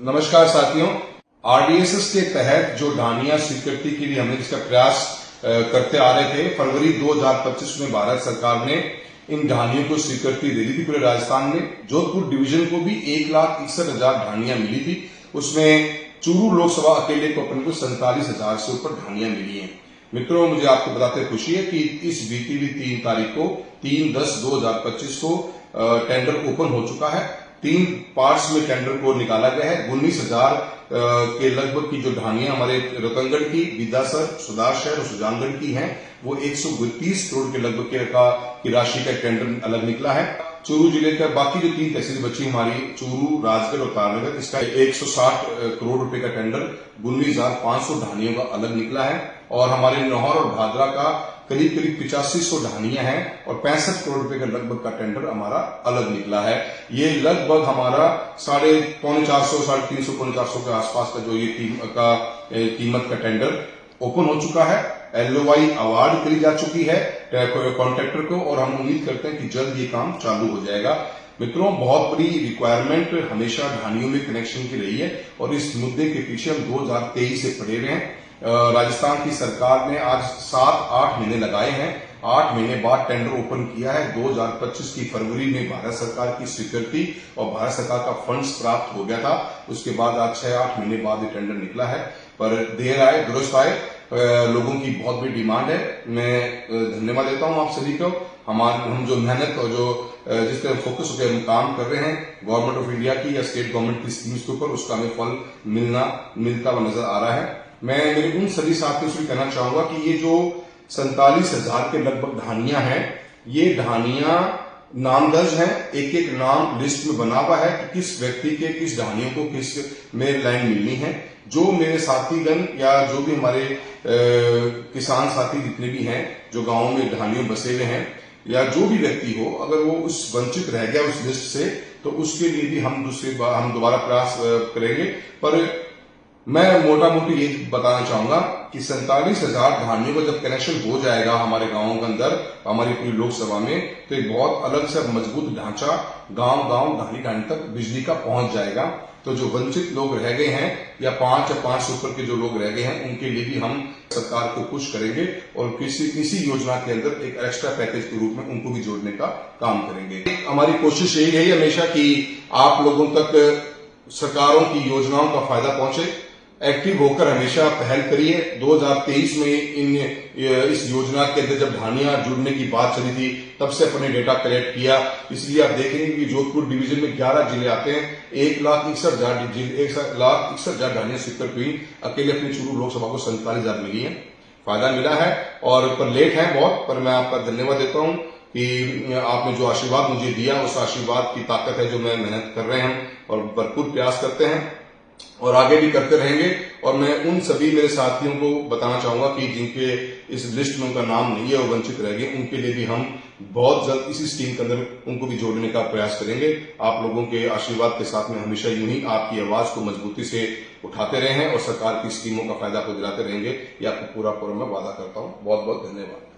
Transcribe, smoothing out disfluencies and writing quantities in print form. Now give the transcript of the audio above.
नमस्कार साथियों, आरडीएसएस के तहत जो ढानिया स्वीकृति के लिए हमने जिसका प्रयास करते आ रहे थे, फरवरी 2025 में भारत सरकार ने इन ढानियों को स्वीकृति दे दी थी पूरे राजस्थान में। जोधपुर डिवीजन को भी 1,61,000 ढानियां मिली थी। उसमें चूरू लोकसभा अकेले को अपन को 47,000 से ऊपर ढानियां मिली हैं। मित्रों, मुझे आपको बताते खुशी है कि इस बीती हुई 3 तारीख को 3/10/2025 को टेंडर ओपन हो चुका है। 3 पार्ट्स में टेंडर को निकाला गया है। 19,000 के लगभग की जो ढानियां हमारे रतनगढ़ की, विद्यासर, सुधारशहर और सुजानगढ़ की हैं, वो 132 करोड़ के लगभग की राशि का टेंडर अलग निकला है। चूरू जिले का बाकी जो 3 तहसील बची हमारी, चूरू, राजगढ़ और तारनगर, इसका 160 करोड़ रुपए का टेंडर 19,500 ढानियों का अलग निकला है। और हमारे नौहर और भादरा का करीब 8500 ढानियां हैं और 65 करोड़ रुपए का लगभग का टेंडर हमारा अलग निकला है। ये लगभग हमारा 450, 350, 450 के आसपास का जो ये कीमत का टेंडर ओपन हो चुका है। एलओआई अवार्ड करी जा चुकी है कॉन्ट्रैक्टर को और हम उम्मीद करते हैं कि जल्द ये काम चालू हो जाएगा। मित्रों, बहुत बड़ी रिक्वायरमेंट हमेशा ढानियों में कनेक्शन की रही है और इस मुद्दे के पीछे हम 2023 से पड़े हुए हैं। राजस्थान की सरकार ने आज 7-8 महीने लगाए हैं। 8 महीने बाद टेंडर ओपन किया है। 2025 की फरवरी में भारत सरकार की स्वीकृति और भारत सरकार का फंड्स प्राप्त हो गया था। उसके बाद आज 6-8 महीने बाद ये टेंडर निकला है। पर देर आए दुरुस्त आए, लोगों की बहुत बड़ी डिमांड है। मैं धन्यवाद देता हूं आप सभी को। हम जो मेहनत और जो जिस तरह फोकस होकर हम काम कर रहे हैं गवर्नमेंट ऑफ इंडिया की या स्टेट गवर्नमेंट की स्कीम्स के ऊपर, उसका हमें फल मिलता हुआ नजर आ रहा है। मैं मेरे उन सभी साथियों से कहना चाहूंगा कि ये जो 47,000 के लगभग ढानियां हैं, ये ढानियां नामदर्ज हैं। एक एक नाम लिस्ट में बना हुआ है कि किस व्यक्ति के किस ढानियों को किस में लाइन मिलनी है। जो मेरे साथीगण या जो भी हमारे किसान साथी जितने भी हैं जो गांवों में ढानियों बसे हुए हैं या जो भी व्यक्ति हो, अगर वो उस वंचित रह गया उस लिस्ट से, तो उसके लिए भी हम दोबारा प्रयास करेंगे। पर मैं मोटा मोटी ये बताना चाहूंगा कि 47,000 ढानियों का जब कनेक्शन हो जाएगा हमारे गांवों के अंदर, हमारी पूरी लोकसभा में, तो एक बहुत अलग से मजबूत ढांचा गांव गांव ढानी तक बिजली का पहुंच जाएगा। तो जो वंचित लोग रह गए हैं या 5 या 5 से ऊपर के जो लोग रह गए हैं, उनके लिए भी हम सरकार को पुश करेंगे और किसी योजना के अंदर एक एक्स्ट्रा पैकेज के रूप में उनको भी जोड़ने का काम करेंगे। हमारी कोशिश यही है हमेशा कि आप लोगों तक सरकारों की योजनाओं का फायदा पहुंचे। एक्टिव होकर हमेशा पहल करिए। 2023 में इस योजना के अंदर जब ढानियां जुड़ने की बात चली थी, तब से अपने डेटा कलेक्ट किया। इसलिए आप देखेंगे कि जोधपुर डिवीजन में 11 जिले आते हैं। 1,61,000 ढानियां स्वीकृत हुई। अकेले अपनी चूरू लोकसभा को 47,000 मिली है। फायदा मिला है और पर लेट है बहुत, पर मैं आपका धन्यवाद देता हूं कि आपने जो आशीर्वाद मुझे दिया, उस आशीर्वाद की ताकत है जो मैं मेहनत कर रहे हैं और भरपूर प्रयास करते हैं और आगे भी करते रहेंगे। और मैं उन सभी मेरे साथियों को बताना चाहूंगा कि जिनके इस लिस्ट में उनका नाम नहीं है और वंचित रह गए, उनके लिए भी हम बहुत जल्द इसी स्कीम के अंदर उनको भी जोड़ने का प्रयास करेंगे। आप लोगों के आशीर्वाद के साथ में हमेशा यूं ही आपकी आवाज को मजबूती से उठाते रहे हैं और सरकार की स्कीमों का फायदा को दिलाते रहेंगे। ये आपको पूरा मैं वादा करता हूं। बहुत बहुत धन्यवाद।